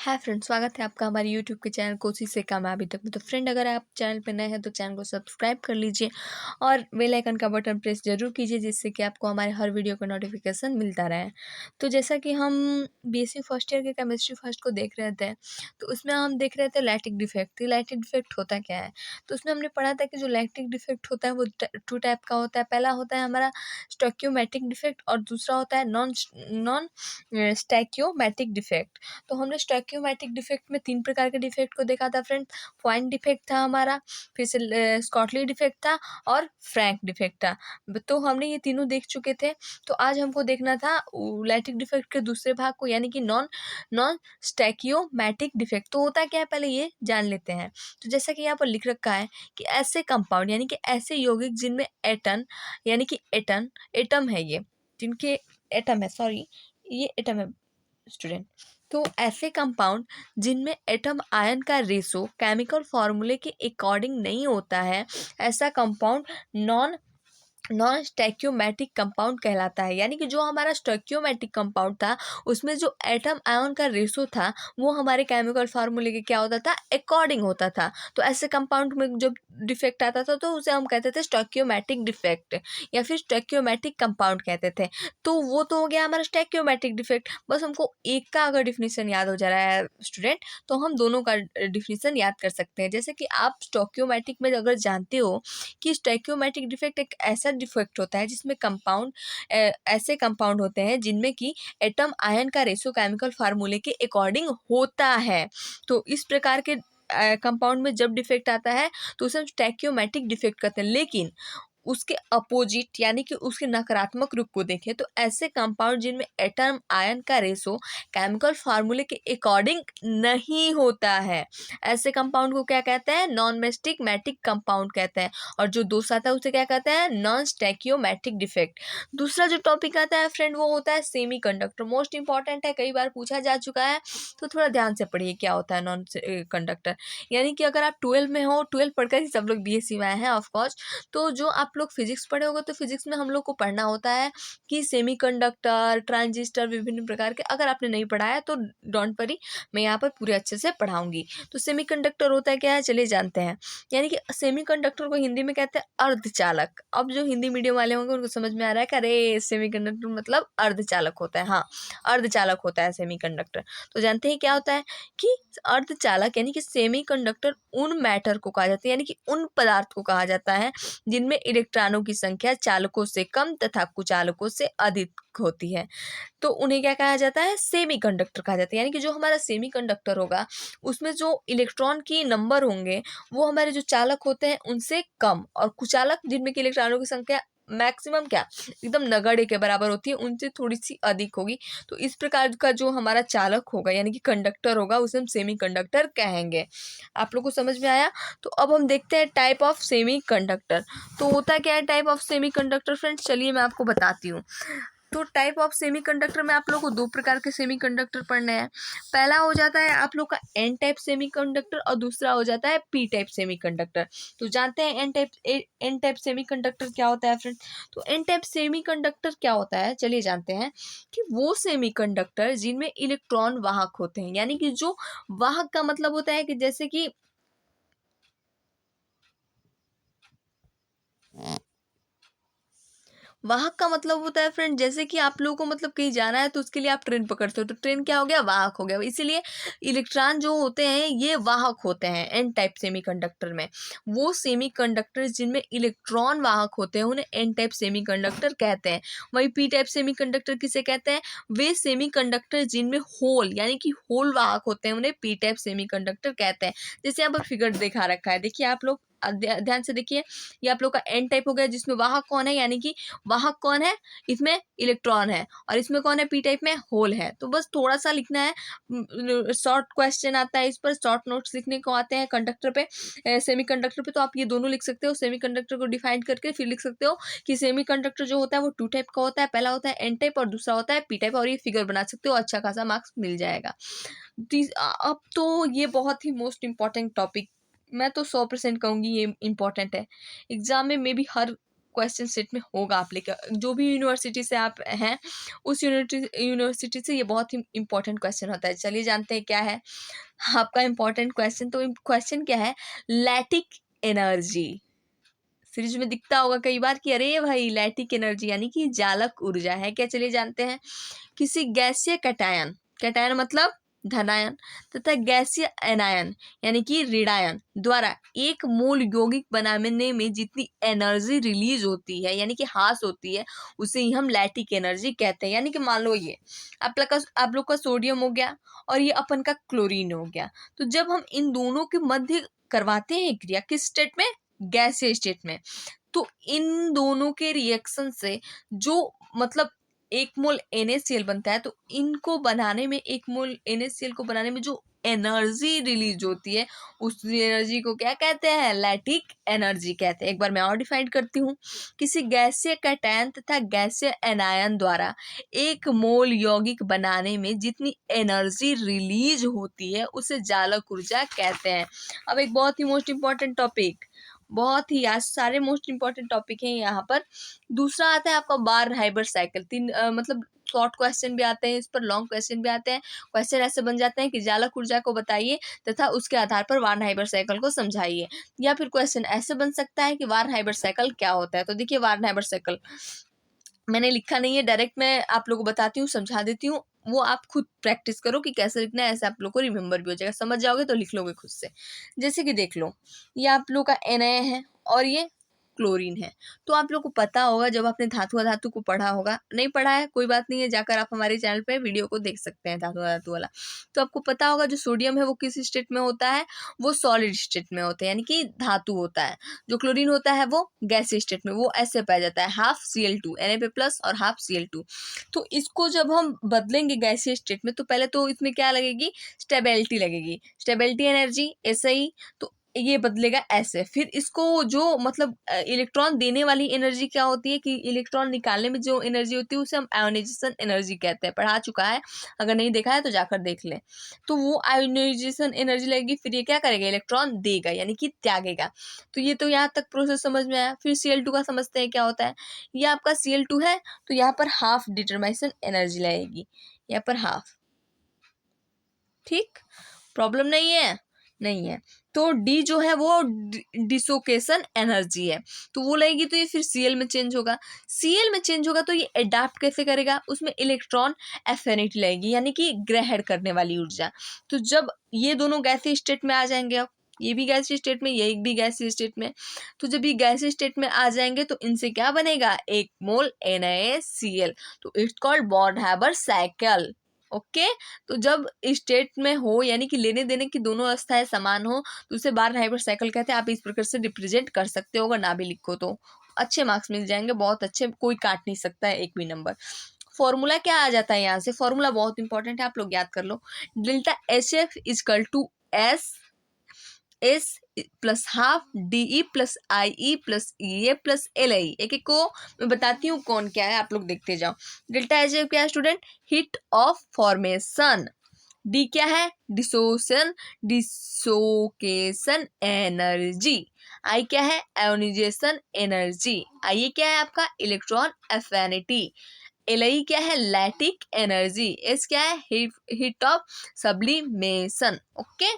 Hi friend, स्वागत है आपका हमारे यूट्यूब के चैनल कोशिश से कामयाबी तक में। तो फ्रेंड, अगर आप चैनल पर नए हैं तो चैनल को सब्सक्राइब कर लीजिए और बेल आइकन का बटन प्रेस जरूर कीजिए, जिससे कि आपको हमारे हर वीडियो का नोटिफिकेशन मिलता रहे। तो जैसा कि हम बीएससी फर्स्ट ईयर के केमिस्ट्री फर्स्ट को देख रहे थे, तो उसमें हम देख रहे थे लैटिक डिफेक्ट। लैटिक डिफेक्ट होता क्या है? तो उसमें हमने पढ़ा था कि जो लैटिक डिफेक्ट होता है वो टू टाइप का होता है। पहला होता है हमारा स्टोक्योमेटिक डिफेक्ट और दूसरा होता है नॉन नॉन स्टैक्योमेटिक डिफेक्ट। तो हमने स्टोइकियोमेट्रिक डिफेक्ट में 3 प्रकार के डिफेक्ट को देखा था फ्रेंड। पॉइंट डिफेक्ट था हमारा, फिर से स्कॉटली डिफेक्ट था और फ्रैंक डिफेक्ट था। तो हमने ये तीनों देख चुके थे। तो आज हमको देखना था लैटिक डिफेक्ट के दूसरे भाग को, यानी कि नॉन नॉन स्टैकियोमैटिक डिफेक्ट। तो होता क्या है, पहले ये जान लेते हैं। तो जैसा कि यहाँ पर लिख रखा है कि ऐसे कंपाउंड यानी कि ऐसे यौगिक जिनमें एटन यानी कि एटम है, ये जिनके एटम है, सॉरी ये एटम है स्टूडेंट। तो ऐसे कंपाउंड जिनमें एटम आयन का रेशो केमिकल फॉर्मूले के अकॉर्डिंग नहीं होता है, ऐसा कंपाउंड नॉन नॉन स्टैक्योमेटिक कंपाउंड कहलाता है। यानी कि जो हमारा स्टैक्योमेटिक कंपाउंड था, उसमें जो एटम आयन का रेशो था वो हमारे केमिकल फार्मूले के क्या होता था, अकॉर्डिंग होता था। तो ऐसे कंपाउंड में जब डिफेक्ट आता था तो उसे हम कहते थे स्टैक्योमेटिक डिफेक्ट या फिर स्टैक्योमेटिक कंपाउंड कहते थे। तो वो तो हो गया हमारा स्टैक्योमेटिक डिफेक्ट। बस हमको एक का अगर डिफिनीशन याद हो जा रहा है स्टूडेंट, तो हम दोनों का डिफिनीशन याद कर सकते हैं। जैसे कि आप स्टैक्योमेटिक में अगर जानते हो कि स्टैक्योमेटिक डिफेक्ट एक ऐसा डिफेक्ट होता है जिसमें कंपाउंड ऐसे कंपाउंड होते हैं जिनमें कि एटम आयन का रेशो केमिकल फार्मूले के अकॉर्डिंग होता है। तो इस प्रकार के कंपाउंड में जब डिफेक्ट आता है तो उसे हम स्टैक्योमेटिक डिफेक्ट कहते हैं। लेकिन उसके अपोजिट यानी कि उसके नकारात्मक रूप को देखें तो ऐसे कंपाउंड जिनमें एटम आयन का रेशो केमिकल फार्मूले के अकॉर्डिंग नहीं होता है, ऐसे कंपाउंड को क्या कहते हैं, नॉन स्टैक्योमेटिक कंपाउंड कहते हैं। और जो दूसरा आता है उसे क्या कहते हैं, नॉन स्टैक्योमेटिक डिफेक्ट। दूसरा जो टॉपिक आता है फ्रेंड वो होता है सेमी कंडक्टर। मोस्ट इंपॉर्टेंट है, कई बार पूछा जा चुका है, तो थोड़ा ध्यान से पढ़िए क्या होता है नॉन कंडक्टर। यानी कि अगर आप 12 में हो, 12 पढ़कर ही सब लोग बीएससी में आए हैं ऑफकोर्स, तो जो आप लोग फिजिक्स पढ़े होगे तो फिजिक्स में हम लोग को पढ़ना होता है कि सेमीकंडक्टर, ट्रांजिस्टर, विभिन्न प्रकार के। अगर आपने नहीं पढ़ा है तो डोंट वरी, मैं यहाँ पर पूरे अच्छे से पढ़ाऊंगी। तो सेमीकंडक्टर होता है क्या है, चलिए जानते हैं। यानी कि सेमीकंडक्टर को हिंदी में कहते हैं अर्धचालक। अब जो हिंदी मीडियम वाले होंगे उनको समझ में आ रहा है कि अरे सेमीकंडक्टर मतलब अर्धचालक होता है। हाँ, अर्धचालक होता है सेमीकंडक्टर। तो जानते हैं क्या होता है कि अर्धचालक यानी कि सेमीकंडक्टर उन मैटर को कहा जाता है, यानी कि उन पदार्थ को कहा जाता है जिनमें इलेक्ट्रॉनों की संख्या चालकों से कम तथा कुचालकों से अधिक होती है। तो उन्हें क्या कहा जाता है, सेमीकंडक्टर कहा जाता है। यानी कि जो हमारा सेमीकंडक्टर होगा उसमें जो इलेक्ट्रॉन की नंबर होंगे वो हमारे जो चालक होते हैं उनसे कम, और कुचालक जिनमें कि इलेक्ट्रॉनों की संख्या मैक्सिमम क्या एकदम नगण्य के बराबर होती है, उनसे थोड़ी सी अधिक होगी। तो इस प्रकार का जो हमारा चालक होगा यानी कि कंडक्टर होगा उसे हम सेमीकंडक्टर कहेंगे। आप लोग को समझ में आया? तो अब हम देखते हैं टाइप ऑफ सेमीकंडक्टर। तो होता क्या है टाइप ऑफ सेमीकंडक्टर फ्रेंड्स, चलिए मैं आपको बताती हूँ। तो टाइप ऑफ सेमीकंडक्टर में आप लोग को 2 प्रकार के सेमीकंडक्टर पढ़ने हैं। पहला हो जाता है आप लोग का एन टाइप सेमीकंडक्टर और दूसरा हो जाता है पी टाइप सेमीकंडक्टर। तो जानते हैं एन टाइप सेमीकंडक्टर क्या होता है फ्रेंड? तो एन टाइप सेमीकंडक्टर क्या होता है, चलिए जानते हैं कि वो सेमीकंडक्टर जिनमें इलेक्ट्रॉन वाहक होते हैं। यानी कि जो वाहक का मतलब होता है कि जैसे कि वाहक का मतलब होता है फ्रेंड, जैसे कि आप लोगों को मतलब कहीं जाना है तो उसके लिए आप ट्रेन पकड़ते हो, तो ट्रेन क्या हो गया, वाहक हो गया। इसीलिए इलेक्ट्रॉन जो होते हैं ये वाहक होते हैं एन टाइप सेमीकंडक्टर में। वो सेमीकंडक्टर जिनमें इलेक्ट्रॉन वाहक होते हैं उन्हें एन टाइप सेमीकंडक्टर कहते हैं। वही पी टाइप सेमीकंडक्टर किसे कहते हैं, वे सेमीकंडक्टर जिनमें होल यानी कि होल वाहक होते हैं उन्हें पी टाइप सेमीकंडक्टर कहते हैं। जैसे यहाँ पर फिगर दिखा रखा है, देखिए आप लोग ध्यान से देखिए। ये आप लोग का एन टाइप हो गया जिसमें वाहक कौन है, यानी कि वाहक कौन है, इसमें इलेक्ट्रॉन है, और इसमें कौन है, पी टाइप में होल है। तो बस थोड़ा सा लिखना है, शॉर्ट क्वेश्चन आता है इस पर, शॉर्ट नोट्स लिखने को आते हैं कंडक्टर पे, सेमीकंडक्टर पे। तो आप ये दोनों लिख सकते हो, सेमीकंडक्टर को डिफाइन करके फिर लिख सकते हो कि सेमीकंडक्टर जो होता है वो 2 टाइप का होता है। पहला होता है एन टाइप और दूसरा होता है पी टाइप, और ये फिगर बना सकते हो, अच्छा खासा मार्क्स मिल जाएगा। अब तो ये बहुत ही मोस्ट इंपॉर्टेंट टॉपिक, मैं तो 100% कहूँगी ये इंपॉर्टेंट है। एग्जाम में भी हर क्वेश्चन सेट में होगा आप लेकर, जो भी यूनिवर्सिटी से आप हैं उस यूनिवर्सिटी से ये बहुत ही इंपॉर्टेंट क्वेश्चन होता है। चलिए जानते हैं क्या है आपका इंपॉर्टेंट क्वेश्चन। तो क्वेश्चन क्या है, लैटिक एनर्जी। सीरीज में दिखता होगा कई बार कि अरे भाई लैटिक एनर्जी यानी कि जालक ऊर्जा है क्या। चलिए जानते हैं, किसी गैसीय कैटायन, कैटायन मतलब धनायन, तथा गैसीय एनायन यानी कि ऋणायन द्वारा एक मोल यौगिक बनाने में जितनी एनर्जी रिलीज होती है यानी कि हास होती है, उसे ही हम लैटिक एनर्जी कहते हैं। यानी कि मान लो ये आप लोग का सोडियम हो गया और ये अपन का क्लोरीन हो गया, तो जब हम इन दोनों के मध्य करवाते हैं क्रिया, किस स्टेट में, गैसीय स्टेट में, तो इन दोनों के रिएक्शन से जो मतलब एक मोल NaCl बनता है, तो इनको बनाने में, एक मोल NaCl को बनाने में जो एनर्जी रिलीज होती है, उस एनर्जी को क्या कहते हैं, लैटिक एनर्जी कहते हैं। एक बार मैं और डिफाइन करती हूँ, किसी गैसीय कैटायन तथा गैसीय एनायन द्वारा एक मोल यौगिक बनाने में जितनी एनर्जी रिलीज होती है उसे जालक ऊर्जा कहते हैं। अब एक बहुत ही मोस्ट इंपॉर्टेंट टॉपिक, बहुत ही, आज सारे मोस्ट इंपॉर्टेंट टॉपिक हैं यहाँ पर। दूसरा आता है आपका बार हाइबर साइकिल। मतलब शॉर्ट क्वेश्चन भी आते हैं इस पर, लॉन्ग क्वेश्चन भी आते हैं। क्वेश्चन ऐसे बन जाते हैं कि जालक ऊर्जा को बताइए तथा उसके आधार पर वार्न हाइबर साइकिल को समझाइए। या फिर क्वेश्चन ऐसे बन सकता है कि वार्न हाइबर साइकिल क्या होता है। तो देखिए वार्न हाइबर साइकिल मैंने लिखा नहीं है, डायरेक्ट मैं आप लोगों को बताती हूँ, समझा देती हूँ, वो आप खुद प्रैक्टिस करो कि कैसे लिखना है, ऐसे आप लोग को रिमेंबर भी हो जाएगा, समझ जाओगे तो लिख लोगे खुद से। जैसे कि देख लो, ये आप लोग का Na है और ये क्लोरीन है। तो आप लोग को पता होगा, जब आपने धातु अधातु को पढ़ा होगा, नहीं पढ़ा है कोई बात नहीं है, जाकर आप हमारे चैनल पे वीडियो को देख सकते हैं धातु अधातु वाला। तो आपको पता होगा जो सोडियम है वो किस स्टेट में होता है, वो सॉलिड स्टेट में होता है यानी कि धातु होता है। जो क्लोरीन होता है वो गैसीय स्टेट में, वो ऐसे पाया जाता है हाफ Cl2 Na+ और हाफ Cl2। तो इसको जब हम बदलेंगे गैसीय स्टेट में, तो पहले तो इसमें क्या लगेगी, स्टेबिलिटी लगेगी, स्टेबिलिटी एनर्जी SI, तो ये बदलेगा ऐसे। फिर इसको जो मतलब इलेक्ट्रॉन देने वाली एनर्जी क्या होती है, कि इलेक्ट्रॉन निकालने में जो एनर्जी होती है उसे हम आयोनाइजेशन एनर्जी कहते हैं। पढ़ा चुका है, अगर नहीं देखा है तो जाकर देख ले। तो वो आयोनाइजेशन एनर्जी लगेगी, फिर ये क्या करेगा, इलेक्ट्रॉन देगा यानी कि त्यागेगा। तो ये तो यहाँ तक प्रोसेस समझ में आया। फिर Cl2 का समझते हैं क्या होता है। ये आपका Cl2 है, तो यहाँ पर हाफ डिटरमाइजेशन एनर्जी लगेगी, यहाँ पर हाफ, ठीक, प्रॉब्लम नहीं है, नहीं है। तो डी जो है वो डिसोकेशन एनर्जी है, तो वो लगेगी, तो ये फिर Cl में चेंज होगा। Cl में चेंज होगा तो ये अडाप्ट कैसे करेगा, उसमें इलेक्ट्रॉन एफिनिटी लगेगी यानी कि ग्रहण करने वाली ऊर्जा। तो जब ये दोनों गैसीय स्टेट में आ जाएंगे, अब ये भी गैसीय स्टेट में, ये भी गैसीय स्टेट में, तो जब ये गैसीय स्टेट में आ जाएंगे तो इनसे क्या बनेगा, एक मोल NaCl। तो it's called born Haber cycle. Okay, तो जब स्टेट में हो यानी कि लेने देने की दोनों अवस्थाएं समान हो, तो उसे बार हाइबर साइकिल कहते हैं। आप इस प्रकार से रिप्रेजेंट कर सकते हो, अगर ना भी लिखो तो अच्छे मार्क्स मिल जाएंगे, बहुत अच्छे, कोई काट नहीं सकता है एक भी नंबर। फॉर्मूला क्या आ जाता है यहाँ से, फॉर्मूला बहुत इंपॉर्टेंट है, आप लोग याद कर लो। Delta HF is equal to S plus half DE plus IE plus EA plus LI। एक एक को मैं बताती हूँ कौन क्या है, आप लोग देखते जाओ। डेल्टा HF क्या है student, heat of formation. D क्या है, डिसोकेशन एनर्जी। आई क्या है, आयोनाइजेशन एनर्जी। आई क्या है आपका, इलेक्ट्रॉन एफिनिटी। LI क्या है, लैटिक एनर्जी। एस क्या है, हीट ऑफ सब्लिमेशन। ओके,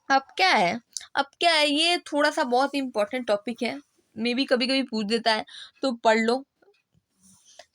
अब क्या है, ये थोड़ा सा बहुत इंपॉर्टेंट टॉपिक है, मे भी कभी कभी पूछ देता है, तो पढ़ लो।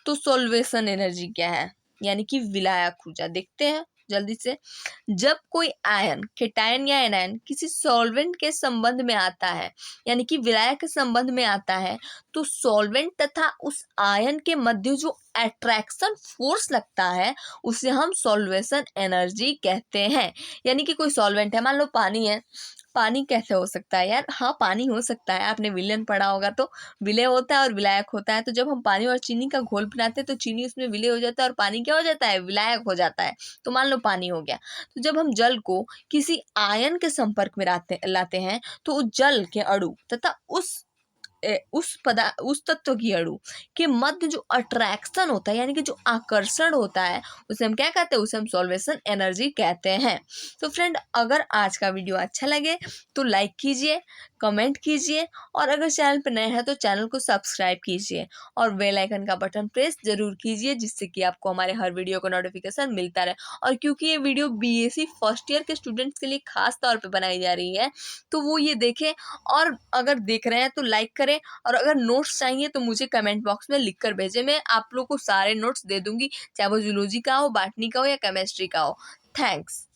तो सॉल्वेशन एनर्जी क्या है, यानी कि विलायक ऊर्जा। देखते हैं जल्दी से। जब कोई आयन, केटायन या एनायन किसी सॉल्वेंट के संबंध में आता है यानी कि विलायक के संबंध में आता है, तो सॉल्वेंट तथा उस आयन के मध्य जो अट्रैक्शन फोर्स लगता है उसे हम सॉल्वेशन एनर्जी कहते हैं। यानी कि कोई सॉल्वेंट है, मान लो पानी है, पानी कैसे हो सकता है यार, हाँ पानी हो सकता है, आपने विलयन पढ़ा होगा, तो विलय होता है और विलायक होता है। तो जब हम पानी और चीनी का घोल बनाते हैं तो चीनी उसमें विलय हो जाता है और पानी क्या हो जाता है, विलायक हो जाता है। तो मान लो पानी हो गया। तो जब हम जल को किसी आयन के संपर्क में लाते हैं, तो उस जल के अणु तथा उस तत्व की अणु के मध्य जो अट्रैक्शन होता है यानी कि जो आकर्षण होता है, उसे हम क्या कहते हैं, उसे हम सॉल्वेशन एनर्जी कहते हैं। तो फ्रेंड, अगर आज का वीडियो अच्छा लगे तो लाइक कीजिए, कमेंट कीजिए और अगर चैनल पर नए हैं तो चैनल को सब्सक्राइब कीजिए और बेल आइकन का बटन प्रेस जरूर कीजिए, जिससे कि आपको हमारे हर वीडियो का नोटिफिकेशन मिलता रहे। और क्योंकि ये वीडियो बीएससी फर्स्ट ईयर के स्टूडेंट्स के लिए खास तौर पे बनाई जा रही है, तो वो ये देखें और अगर देख रहे हैं तो लाइक करें, और अगर नोट्स चाहिए तो मुझे कमेंट बॉक्स में लिख कर भेजें। मैं आप लोग को सारे नोट्स दे दूंगी, चाहे वो जूलॉजी का हो, बॉटनी का हो या केमिस्ट्री का हो। थैंक्स।